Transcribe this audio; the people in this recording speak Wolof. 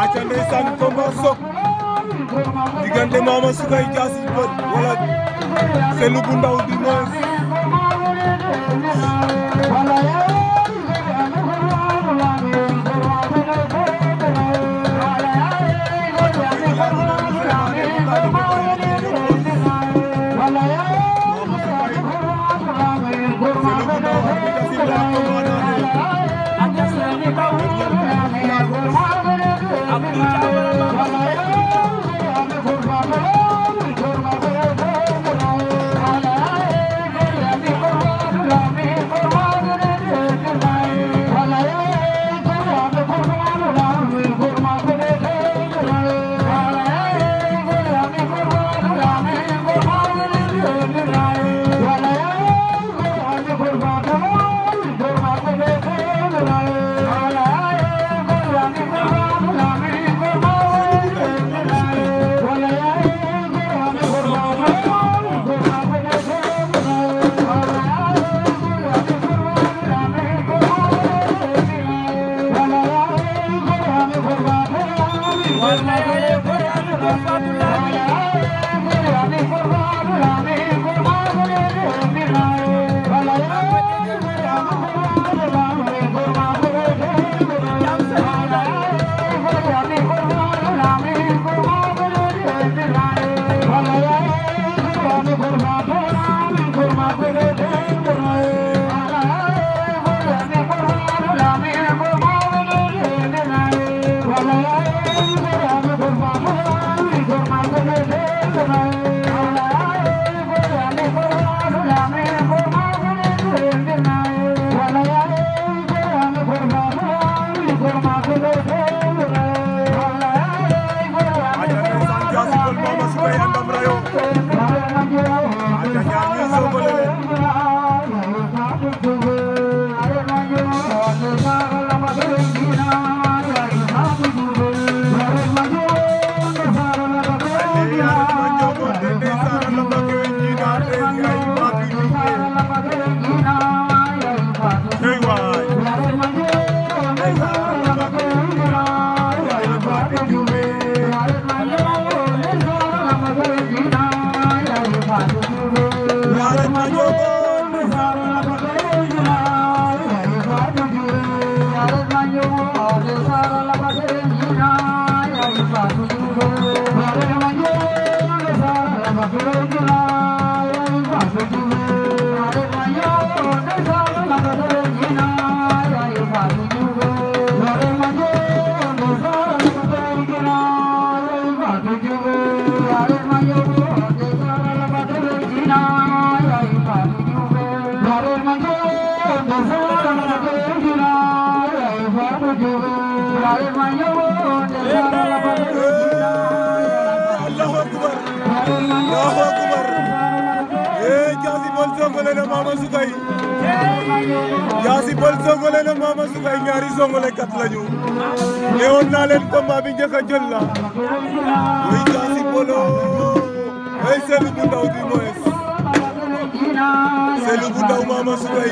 aca ndeysaan combat sok diggante Mama Soukay Diassy Peulh wala Fellou bu ndaw di moins Diassy Peulh songole na Mama Soukay ñaari songole kat lañu newoon naa leen combat bi njëkk a jël la muy Diassy Peulh ay Fellou bu ndaw di moins Fellou bu ndaw Mama Soukay